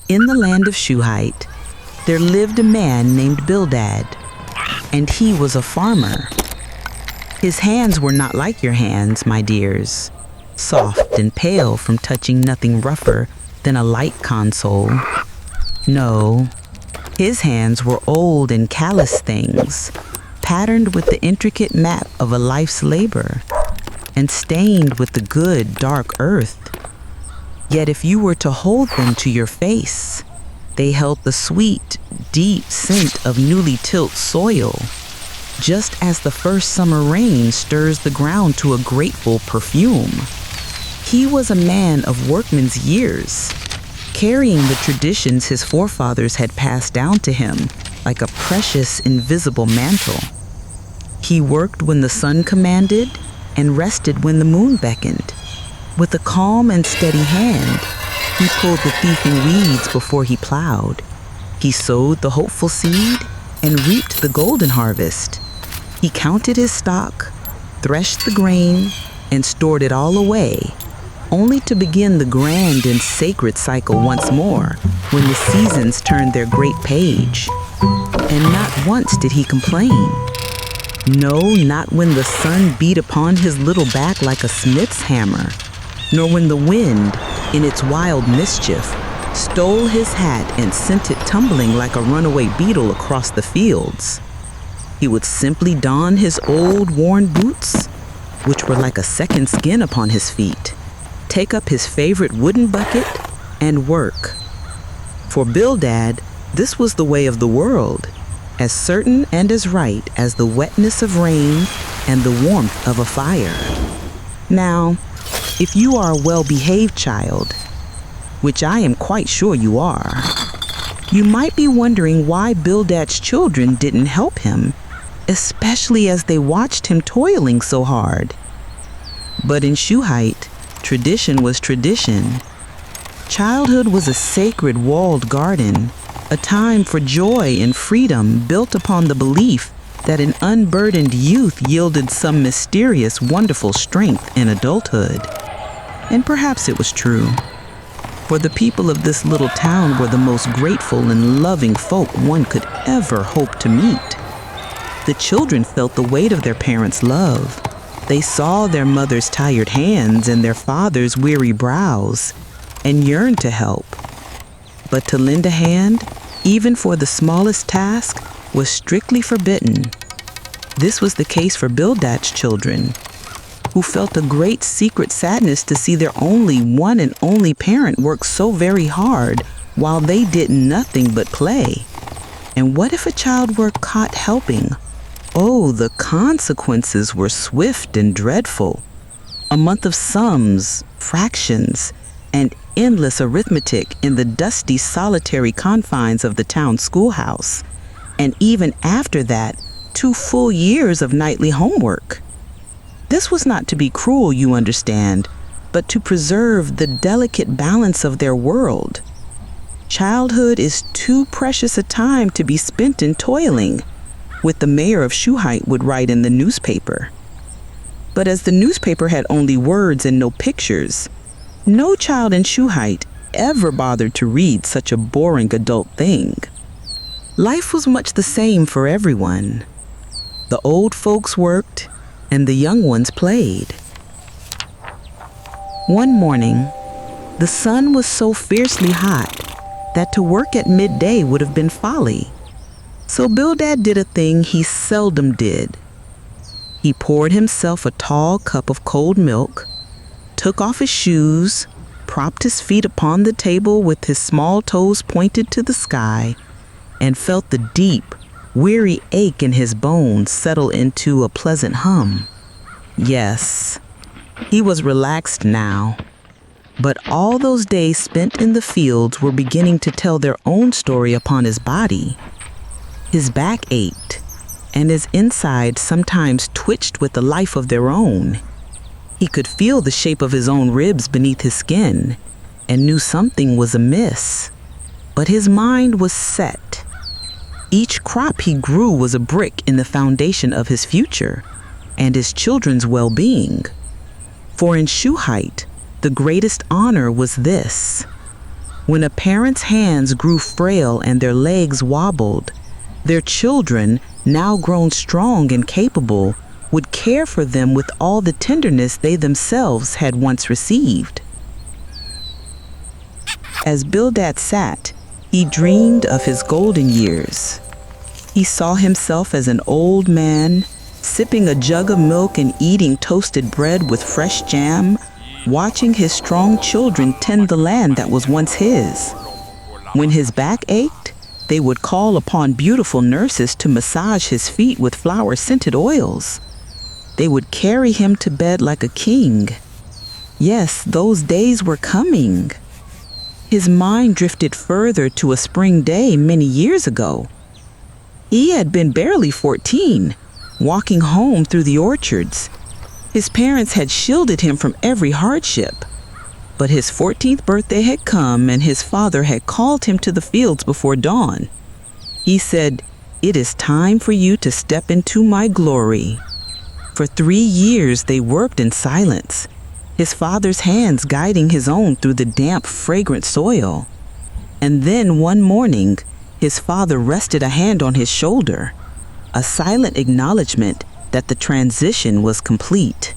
In the land of Shuhite, there lived a man named Bildad, and he was a farmer. His hands were not like your hands, my dears, soft and pale from touching nothing rougher than a light console. No, his hands were old and callous things, patterned with the intricate map of a life's labor, and stained with the good, dark earth. Yet if you were to hold them to your face, they held the sweet, deep scent of newly tilled soil, just as the first summer rain stirs the ground to a grateful perfume. He was a man of workman's years, carrying the traditions his forefathers had passed down to him like a precious, invisible mantle. He worked when the sun commanded and rested when the moon beckoned. With a calm and steady hand, he pulled the thieving weeds before he plowed. He sowed the hopeful seed and reaped the golden harvest. He counted his stock, threshed the grain, and stored it all away, only to begin the grand and sacred cycle once more when the seasons turned their great page. And not once did he complain. No, not when the sun beat upon his little back like a smith's hammer, nor when the wind, in its wild mischief, stole his hat and sent it tumbling like a runaway beetle across the fields. He would simply don his old worn boots, which were like a second skin upon his feet, take up his favorite wooden bucket, and work. For Bildad, this was the way of the world, as certain and as right as the wetness of rain and the warmth of a fire. Now, if you are a well-behaved child, which I am quite sure you are, you might be wondering why Bildad's children didn't help him, especially as they watched him toiling so hard. But in Shuhite, tradition was tradition. Childhood was a sacred walled garden, a time for joy and freedom built upon the belief that an unburdened youth yielded some mysterious, wonderful strength in adulthood. And perhaps it was true, for the people of this little town were the most grateful and loving folk one could ever hope to meet. The children felt the weight of their parents' love. They saw their mother's tired hands and their father's weary brows, and yearned to help. But to lend a hand, even for the smallest task, was strictly forbidden. This was the case for Bildad's children, who felt a great secret sadness to see their only one and only parent work so very hard while they did nothing but play. And what if a child were caught helping? Oh, the consequences were swift and dreadful. A month of sums, fractions, and endless arithmetic in the dusty, solitary confines of the town schoolhouse. And even after that, 2 full years of nightly homework. This was not to be cruel, you understand, but to preserve the delicate balance of their world. Childhood is too precious a time to be spent in toiling, what the mayor of Shuhite would write in the newspaper. But as the newspaper had only words and no pictures, no child in Shuhite ever bothered to read such a boring adult thing. Life was much the same for everyone. The old folks worked, and the young ones played. One morning, the sun was so fiercely hot that to work at midday would have been folly. So Bildad did a thing he seldom did. He poured himself a tall cup of cold milk, took off his shoes, propped his feet upon the table with his small toes pointed to the sky, and felt the deep, weary ache in his bones settle into a pleasant hum. Yes, he was relaxed now, but all those days spent in the fields were beginning to tell their own story upon his body. His back ached, and his insides sometimes twitched with a life of their own. He could feel the shape of his own ribs beneath his skin, and knew something was amiss. But his mind was set. Each crop he grew was a brick in the foundation of his future and his children's well-being. For in Shuhite, the greatest honor was this: When a parent's hands grew frail and their legs wobbled, their children, now grown strong and capable, would care for them with all the tenderness they themselves had once received. As Bildad sat, he dreamed of his golden years. He saw himself as an old man, sipping a jug of milk and eating toasted bread with fresh jam, watching his strong children tend the land that was once his. When his back ached, they would call upon beautiful nurses to massage his feet with flower-scented oils. They would carry him to bed like a king. Yes, those days were coming. His mind drifted further to a spring day many years ago. He had been barely 14, walking home through the orchards. His parents had shielded him from every hardship. But his 14th birthday had come and his father had called him to the fields before dawn. He said, "It is time for you to step into my glory." For 3 years they worked in silence, his father's hands guiding his own through the damp, fragrant soil. And then one morning, his father rested a hand on his shoulder, a silent acknowledgement that the transition was complete.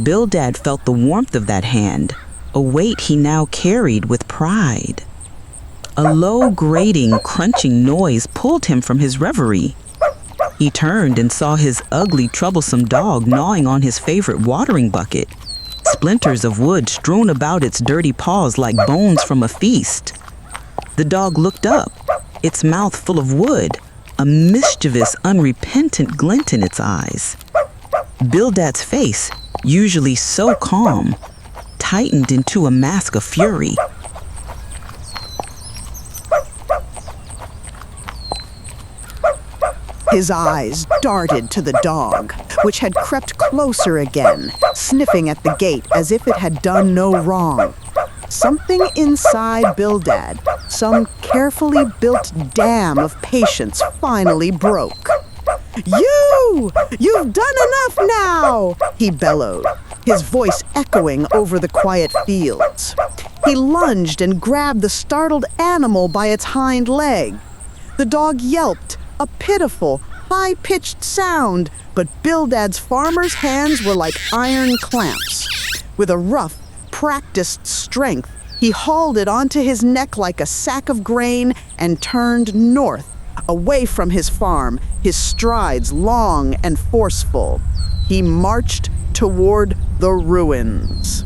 Bildad felt the warmth of that hand, a weight he now carried with pride. A low, grating, crunching noise pulled him from his reverie. He turned and saw his ugly, troublesome dog gnawing on his favorite watering bucket, splinters of wood strewn about its dirty paws like bones from a feast. The dog looked up, its mouth full of wood, a mischievous, unrepentant glint in its eyes. Bildad's face, usually so calm, tightened into a mask of fury. His eyes darted to the dog, which had crept closer again, sniffing at the gate as if it had done no wrong. Something inside Bildad, some carefully built dam of patience, finally broke. You've done enough now!" he bellowed, his voice echoing over the quiet fields. He lunged and grabbed the startled animal by its hind leg. The dog yelped, a pitiful, high-pitched sound, but Bildad's farmer's hands were like iron clamps. With a rough, practiced strength, he hauled it onto his neck like a sack of grain and turned north, away from his farm, his strides long and forceful. He marched toward the ruins.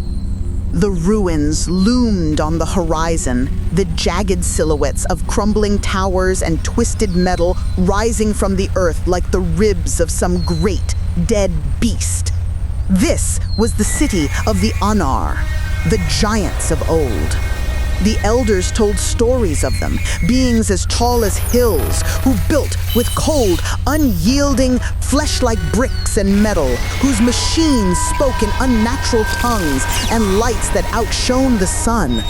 The ruins loomed on the horizon, the jagged silhouettes of crumbling towers and twisted metal rising from the earth like the ribs of some great, dead beast. This was the city of the Anar, the giants of old. The elders told stories of them, beings as tall as hills, who built with cold, unyielding, flesh-like bricks and metal, whose machines spoke in unnatural tongues and lights that outshone the sun.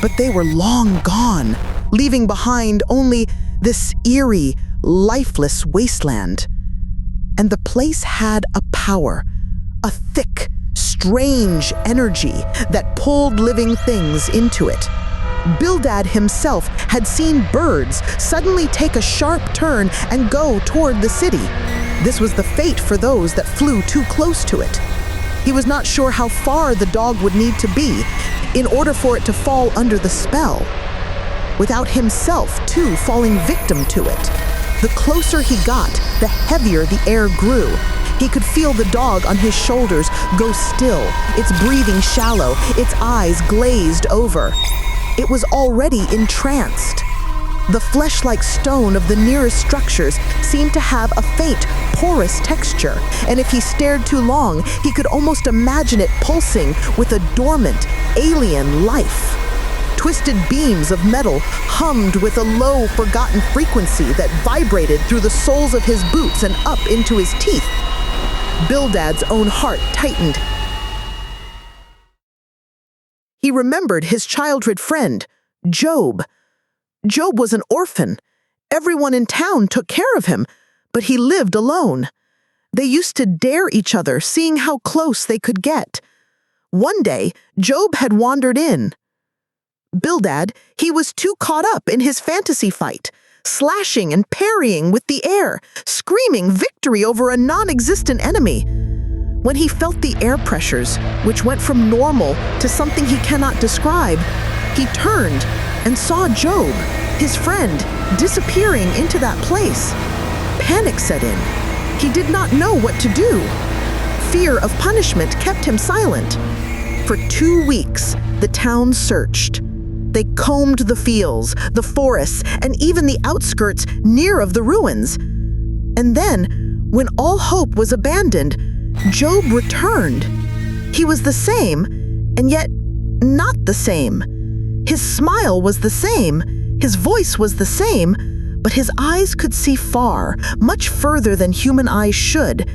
But they were long gone, leaving behind only this eerie, lifeless wasteland. And the place had a power, a thick, strange energy that pulled living things into it. Bildad himself had seen birds suddenly take a sharp turn and go toward the city. This was the fate for those that flew too close to it. He was not sure how far the dog would need to be in order for it to fall under the spell, without himself, too, falling victim to it. The closer he got, the heavier the air grew. He could feel the dog on his shoulders go still, its breathing shallow, its eyes glazed over. It was already entranced. The flesh-like stone of the nearest structures seemed to have a faint, porous texture, and if he stared too long, he could almost imagine it pulsing with a dormant, alien life. Twisted beams of metal hummed with a low, forgotten frequency that vibrated through the soles of his boots and up into his teeth. Bildad's own heart tightened. He remembered his childhood friend, Job. Job was an orphan. Everyone in town took care of him, but he lived alone. They used to dare each other, seeing how close they could get. One day, Job had wandered in. Bildad, he was too caught up in his fantasy fight, slashing and parrying with the air, screaming victory over a non-existent enemy. When he felt the air pressures, which went from normal to something he cannot describe, he turned and saw Job, his friend, disappearing into that place. Panic set in. He did not know what to do. Fear of punishment kept him silent. For 2 weeks, the town searched. They combed the fields, the forests, and even the outskirts near of the ruins. And then, when all hope was abandoned, Job returned. He was the same, and yet not the same. His smile was the same, his voice was the same, but his eyes could see far, much further than human eyes should.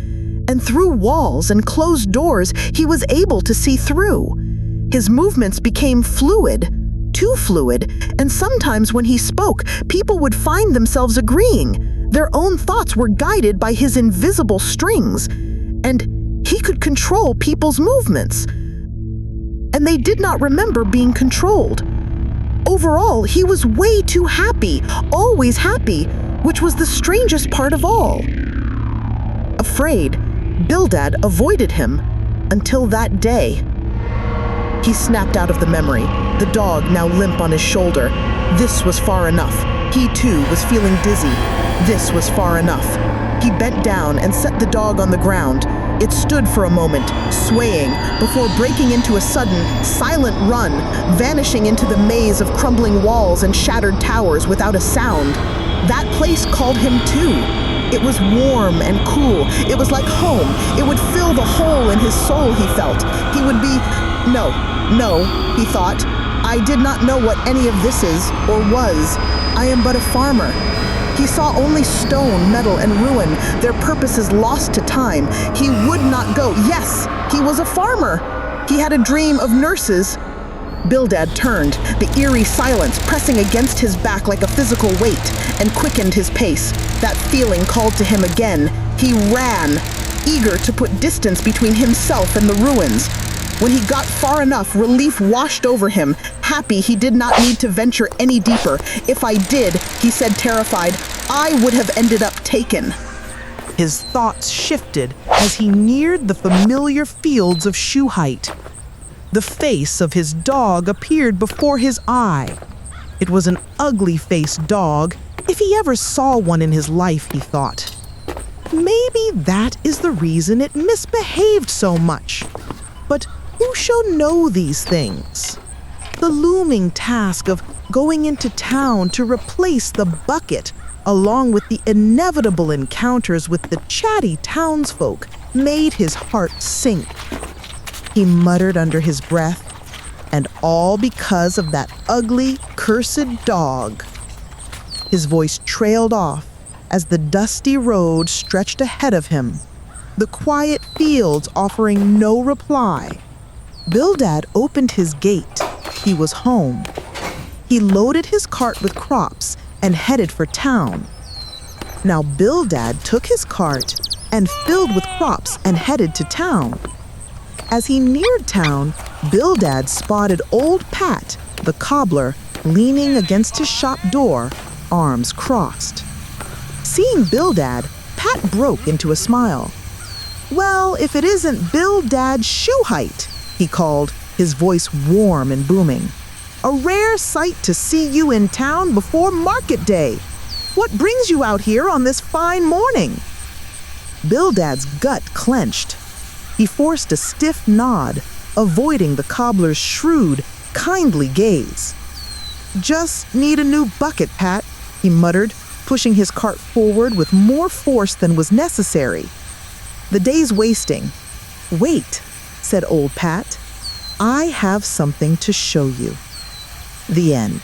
And through walls and closed doors, he was able to see through. His movements became fluid, too fluid, and sometimes when he spoke, people would find themselves agreeing. Their own thoughts were guided by his invisible strings, and he could control people's movements. And they did not remember being controlled. Overall, he was way too happy, always happy, which was the strangest part of all. Afraid, Bildad avoided him until that day. He snapped out of the memory, the dog now limp on his shoulder. This was far enough. He too was feeling dizzy. This was far enough. He bent down and set the dog on the ground. It stood for a moment, swaying, before breaking into a sudden, silent run, vanishing into the maze of crumbling walls and shattered towers without a sound. That place called him too. It was warm and cool. It was like home. It would fill the hole in his soul, he felt. He would be... No, he thought. I did not know what any of this is, or was. I am but a farmer. He saw only stone, metal, and ruin, their purposes lost to time. He would not go. Yes, he was a farmer. He had a dream of nurses. Bildad turned, the eerie silence pressing against his back like a physical weight, and quickened his pace. That feeling called to him again. He ran, eager to put distance between himself and the ruins. When he got far enough, relief washed over him. Happy he did not need to venture any deeper. If I did, he said terrified, I would have ended up taken. His thoughts shifted as he neared the familiar fields of Shuhite. The face of his dog appeared before his eye. It was an ugly-faced dog, if he ever saw one in his life, he thought. Maybe that is the reason it misbehaved so much. But who shall know these things? The looming task of going into town to replace the bucket, along with the inevitable encounters with the chatty townsfolk, made his heart sink. He muttered under his breath, and all because of that ugly, cursed dog. His voice trailed off as the dusty road stretched ahead of him, the quiet fields offering no reply. Bildad opened his gate. He was home. He loaded his cart with crops and headed for town. Now Bildad took his cart and filled with crops and headed to town. As he neared town, Bildad spotted old Pat, the cobbler, leaning against his shop door, arms crossed. Seeing Bildad, Pat broke into a smile. Well, if it isn't Bildad Shuhite, he called, his voice warm and booming. A rare sight to see you in town before market day. What brings you out here on this fine morning? Bildad's gut clenched. He forced a stiff nod, avoiding the cobbler's shrewd, kindly gaze. Just need a new bucket, Pat, he muttered, pushing his cart forward with more force than was necessary. The day's wasting. Wait, said old Pat. I have something to show you. The end.